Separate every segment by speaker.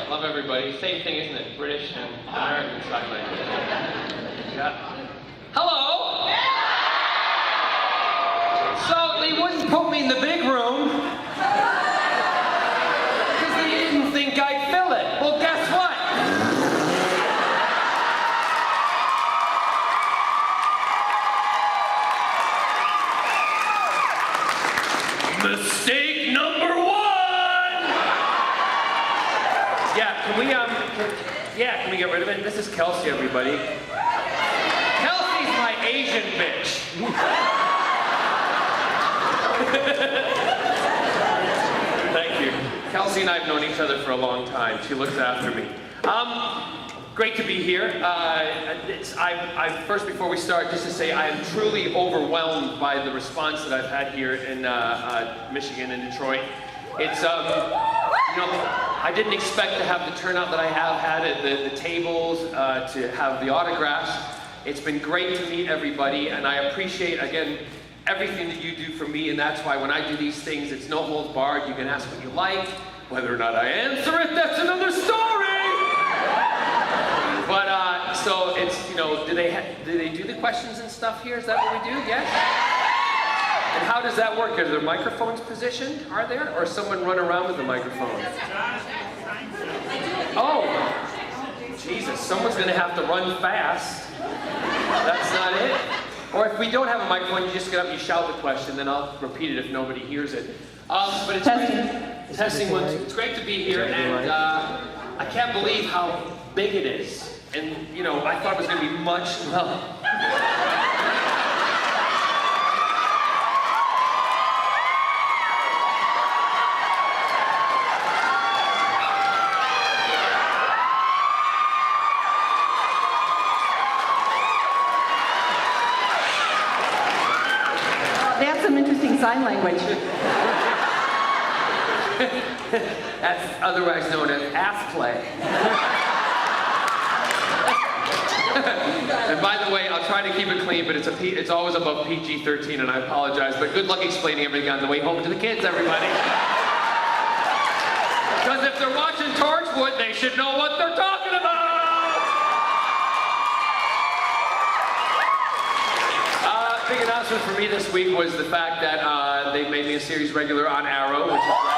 Speaker 1: Love everybody. Same thing, isn't it? British and American sign language. Yeah. Hello! So they wouldn't put me in the big room because they didn't think I'd fill it. Well, guess what? Mistake number one! Yeah, can we get rid of it? This is Kelsey, everybody. Kelsey's my Asian bitch. Thank you. Kelsey and I have known each other for a long time. She looks after me. Great to be here. First, before we start, just to say I am truly overwhelmed by the response that I've had here in Michigan and Detroit. It's, I didn't expect to have the turnout that I have had at the tables, to have the autographs. It's been great to meet everybody, and I appreciate, again, everything that you do for me, and that's why when I do these things, it's no holds barred. You can ask what you like. Whether or not I answer it, that's another story! But, so it's, do they do the questions and stuff here? Is that what we do? Yes? And how does that work? Are there microphones positioned? Are there? Or someone run around with the microphone? Oh! Jesus, someone's gonna have to run fast. That's not it. Or if we don't have a microphone, you just get up and you shout the question, then I'll repeat it if nobody hears it. But it's great. Testing one, two. It's great to be here, and I can't believe how big it is. And, I thought it was going to be much,
Speaker 2: That's some interesting sign language.
Speaker 1: That's otherwise known as ass play. And by the way, I'll try to keep it clean, but it's always above PG-13, and I apologize. But good luck explaining everything on the way home to the kids, everybody. Because if they're watching Torchwood, they should know what they're talking about. Big announcement for me this week was the fact that they've made me a series regular on Arrow, which is great.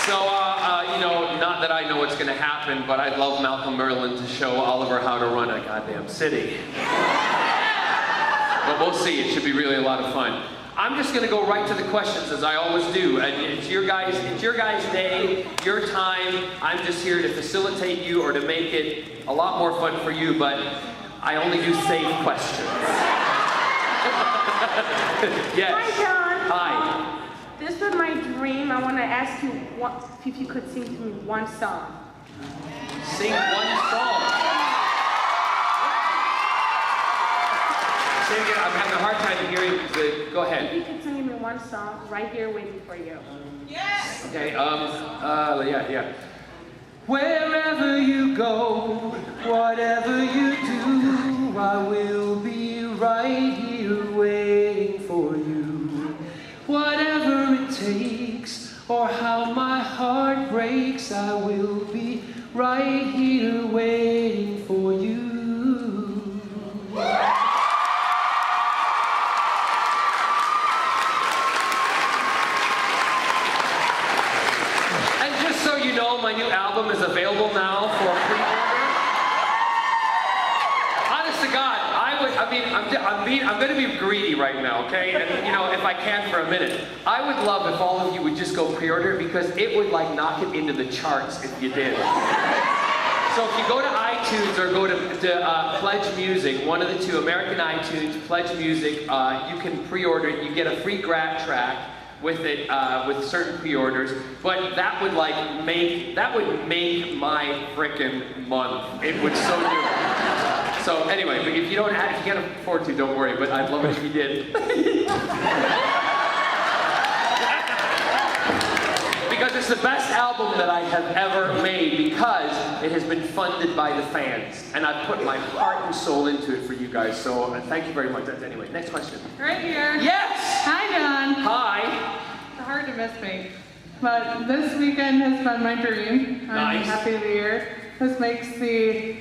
Speaker 1: So, not that I know what's going to happen, but I'd love Malcolm Merlin to show Oliver how to run a goddamn city. But we'll see. It should be really a lot of fun. I'm just going to go right to the questions, as I always do. And it's your guys' day, your time. I'm just here to facilitate you or to make it a lot more fun for you, but I only do safe questions. Yes.
Speaker 3: Hi, John.
Speaker 1: Hi.
Speaker 3: This was my dream. I want to ask you if you could sing to me one song.
Speaker 1: Sing one song. Say again, I'm having a hard time hearing. Go ahead.
Speaker 3: If you could sing me one song, right here waiting for you.
Speaker 4: Yes!
Speaker 1: Okay, yeah. Wherever you go, whatever you do, I will be right here waiting for you. Whatever it takes, or how my heart breaks, I will be right here waiting for you. And just so you know, my new album is available now for pre-order. Honest to God, I'm going to be greedy right now, okay? And if I can for a minute, I would love if all of you would just go pre-order, because it would knock it into the charts if you did. So if you go to iTunes or go to Pledge Music, one of the two, American iTunes, Pledge Music, you can pre-order it. You get a free track with it, with certain pre-orders, but that would make my frickin' month. It would so do it. So anyway, but if you can't afford to, don't worry, but I'd love it if you did. Because it's the best album that I have ever made, because it has been funded by the fans. And I've put my heart and soul into it for you guys, so thank you very much. Anyway, next question.
Speaker 4: Right here.
Speaker 1: Yes!
Speaker 4: Hi, John.
Speaker 1: Hi.
Speaker 4: hard to miss me. But this weekend has been my dream. I'm
Speaker 1: Nice.
Speaker 4: happy to be here. This makes the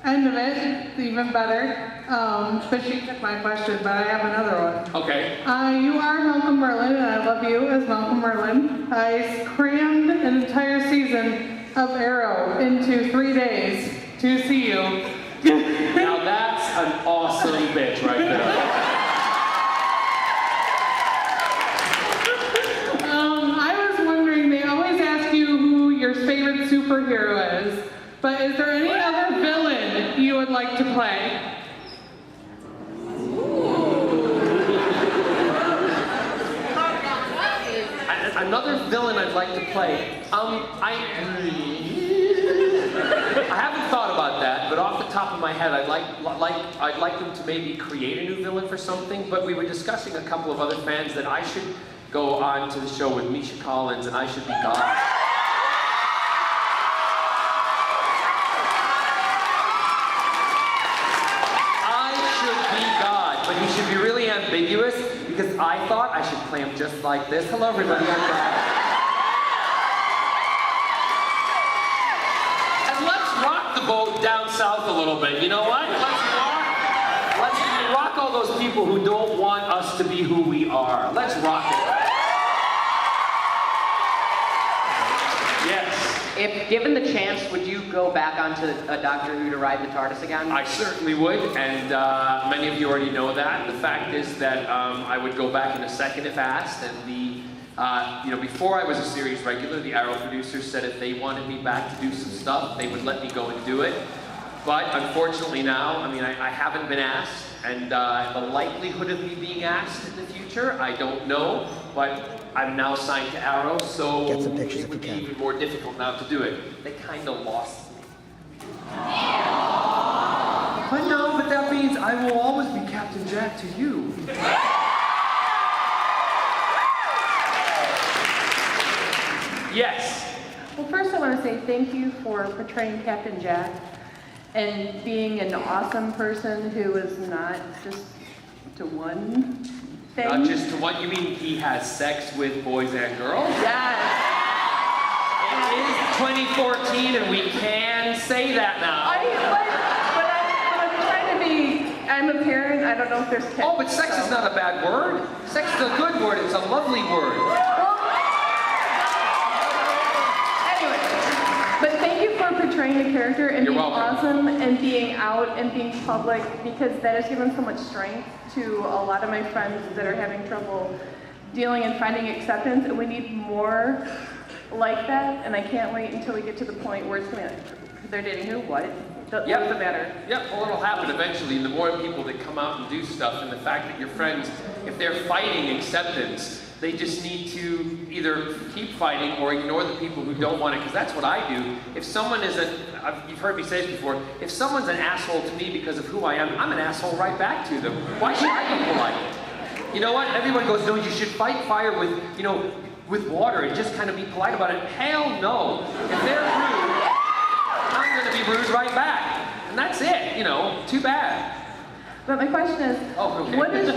Speaker 4: end of it even better. But she took my question, but I have another one.
Speaker 1: Okay.
Speaker 4: You are Malcolm Merlin, and I love you as Malcolm Merlin. I crammed an entire season of Arrow into 3 days to see you.
Speaker 1: Now that's an awesome bitch right there.
Speaker 4: I was wondering, they always ask you who your favorite superhero is, but is there any other villain you would like to play?
Speaker 1: Another villain I'd like to play. I haven't thought about that, but off the top of my head, I'd like them to maybe create a new villain for something. But we were discussing a couple of other fans that I should go on to the show with Misha Collins, and I should be God. I should be God, but he should be really ambiguous because I thought I should play him just like this. Hello, everybody. I'm God. And let's rock the boat down south a little bit. You know what? Let's rock all those people who don't want us to be who we are. Let's rock it. Yes.
Speaker 5: If given the chance, would you go back onto Doctor Who to ride the TARDIS again?
Speaker 1: I certainly would, and many of you already know that. The fact is that I would go back in a second if asked, and before I was a series regular, the Arrow producers said if they wanted me back to do some stuff, they would let me go and do it. But unfortunately now, I haven't been asked, and the likelihood of me being asked in the future, I don't know, but I'm now signed to Arrow, so
Speaker 6: Get some pictures
Speaker 1: it
Speaker 6: if
Speaker 1: would
Speaker 6: you
Speaker 1: be
Speaker 6: can.
Speaker 1: even more difficult now to do it. They kind of lost me. But no, but that means I will always be Captain Jack to you. Yes.
Speaker 2: Well, first I want to say thank you for portraying Captain Jack and being an awesome person who is not just to one thing.
Speaker 1: Not just to what you mean he has sex with boys and girls?
Speaker 2: Yes.
Speaker 1: It is 2014 and we can say that now.
Speaker 2: I'm trying to be, I'm a parent, I don't know if there's kids.
Speaker 1: Oh, but sex is not a bad word. Sex is a good word, it's a lovely word.
Speaker 2: Anyway, but thank you for portraying the character and
Speaker 1: You're
Speaker 2: being
Speaker 1: welcome.
Speaker 2: awesome and being out and being public, because that has given so much strength to a lot of my friends that are having trouble dealing and finding acceptance, and we need more like that, and I can't wait until we get to the point where it's going to, they're dating who, what? What does it matter?
Speaker 1: Yep, well it'll happen eventually, and the more people that come out and do stuff, and the fact that your friends, if they're fighting acceptance, they just need to either keep fighting or ignore the people who don't want it, because that's what I do. If someone is you've heard me say this before, if someone's an asshole to me because of who I am, I'm an asshole right back to them. Why should I be polite? You know what? Everyone goes, no, you should fight fire with water and just kind of be polite about it. Hell no. If they're rude, I'm going to be rude right back. And that's it, too bad.
Speaker 2: But my question is,
Speaker 1: Oh, okay.
Speaker 2: what is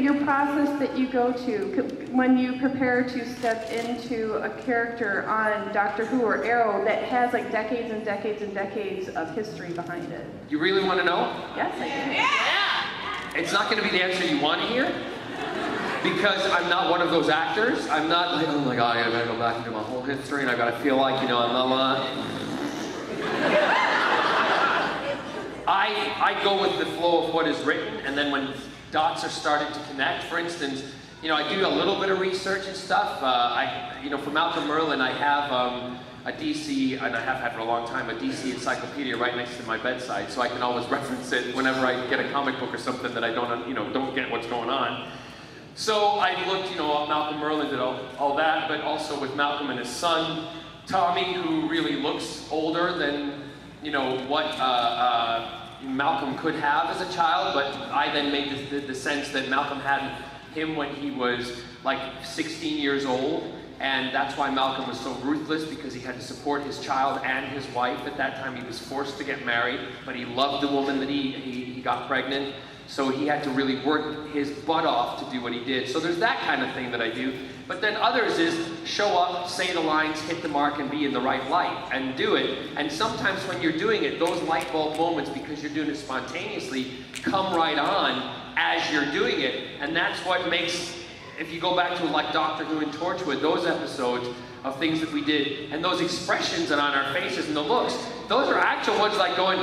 Speaker 2: your process that you go to when you prepare to step into a character on Doctor Who or Arrow that has like decades and decades and decades of history behind it?
Speaker 1: You really want to know?
Speaker 2: Yes, I do.
Speaker 1: It's not going to be the answer you want to hear, because I'm not one of those actors. I'm not like, oh my god, I gotta go back into my whole history and I gotta feel like, I'm not. I go with the flow of what is written, and then when dots are starting to connect, for instance, I do a little bit of research and stuff. For Malcolm Merlin, I have a DC, and I have had for a long time, a DC encyclopedia right next to my bedside, so I can always reference it whenever I get a comic book or something that I don't get what's going on. So I looked, at Malcolm Merlin did all that, but also with Malcolm and his son, Tommy, who really looks older than, what Malcolm could have as a child, but I then made the sense that Malcolm had him when he was like 16 years old, And that's why Malcolm was so ruthless, because he had to support his child and his wife. At that time, he was forced to get married, but he loved the woman that he got pregnant. So he had to really work his butt off to do what he did. So there's that kind of thing that I do. But then others is show up, say the lines, hit the mark, and be in the right light, and do it. And sometimes when you're doing it, those light bulb moments, because you're doing it spontaneously, come right on as you're doing it. And that's what makes, if you go back to like Doctor Who and Torchwood, those episodes of things that we did, and those expressions that on our faces and the looks, those are actual ones like going,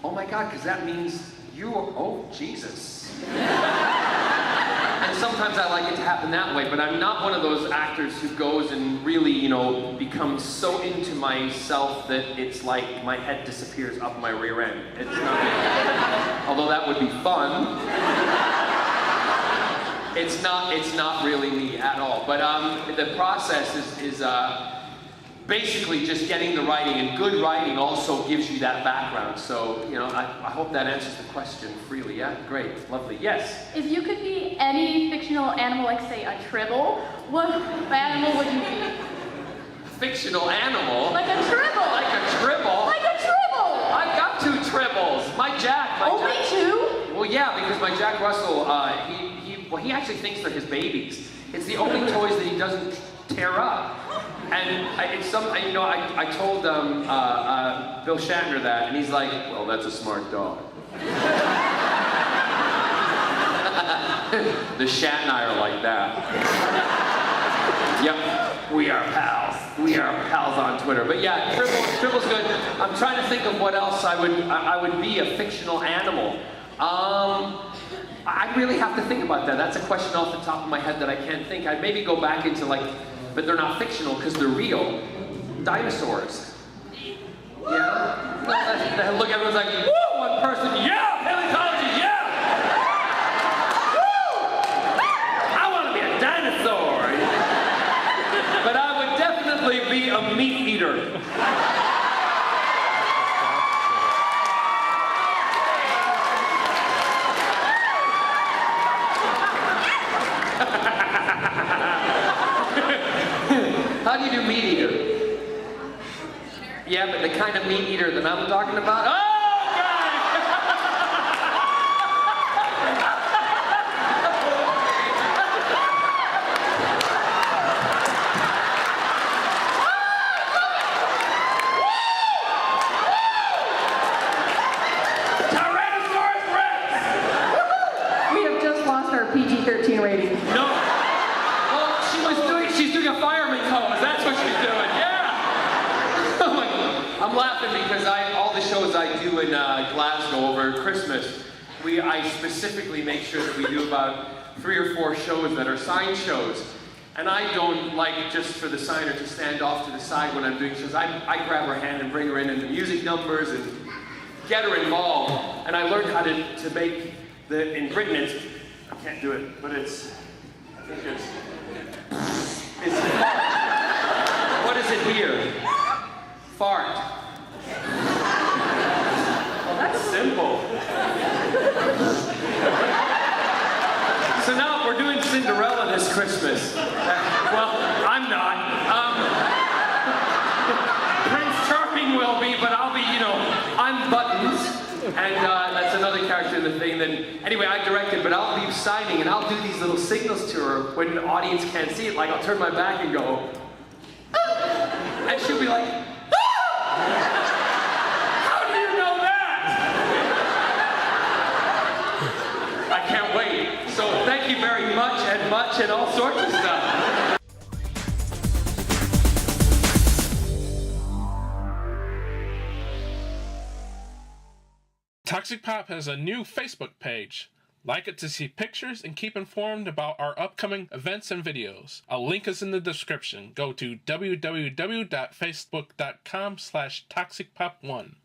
Speaker 1: oh my God, because that means you are, oh, Jesus. And sometimes I like it to happen that way, but I'm not one of those actors who goes and really, you know, becomes so into myself that it's like my head disappears up my rear end. It's not, although that would be fun. It's not really me at all. But the process is basically just getting the writing, and good writing also gives you that background. So, you know, I hope that answers the question freely. Yeah, great, lovely. Yes?
Speaker 2: If you could be any fictional animal, like say a tribble, what animal would you be?
Speaker 1: Fictional animal?
Speaker 2: Like a tribble.
Speaker 1: Like a tribble?
Speaker 2: Like a tribble.
Speaker 1: I've got 2 tribbles. My Jack.
Speaker 2: Only 2?
Speaker 1: Well, yeah, because my Jack Russell, he actually thinks they're his babies. It's the only toys that he doesn't tear up. And I told Bill Shatner that, and he's like, well, that's a smart dog. The Shat and I are like that. Yep, we are pals. We are pals on Twitter. But yeah, Tribble's good. I'm trying to think of what else I would be, a fictional animal. I really have to think about that. That's a question off the top of my head that I can't think. I'd maybe go back into like, but they're not fictional because they're real. Dinosaurs. Yeah? Look, everyone's like, woo! One person, yeah! Paleontology, yeah! Woo! I want to be a dinosaur! But I would definitely be a meat eater. How do you do meat eater? Yeah, but the kind of meat eater that I'm talking about? Oh, Tyrannosaurus Rex!
Speaker 2: We have just lost our PG-13 rating.
Speaker 1: No. Well, she's doing a fireman pose. That's what she's doing. Yeah. Oh my God. I'm laughing because all the shows I do in Glasgow over Christmas, I specifically make sure that we do about 3 or 4 shows that are sign shows. And I don't like just for the signer to stand off to the side when I'm doing shows. I grab her hand and bring her in the music numbers and get her involved. And I learned how to make in Britain I can't do it, but I think it's fart. What is it here? Fart. Well, that's simple. So now we're doing Cinderella this Christmas. Well, I'm not. Prince Charming will be, but I'll be, I'm Buttons. And that's another character in the thing. Then, anyway, I directed, but I'll be signing, and I'll do these little signals to her when the audience can't see it. Like, I'll turn my back and go, ah! And she'll be like, ah! How do you know that? I can't wait. So thank you very much, and all sorts of stuff.
Speaker 6: Toxic Pop has a new Facebook page. Like it to see pictures and keep informed about our upcoming events and videos. A link is in the description. Go to www.facebook.com/toxicpop1.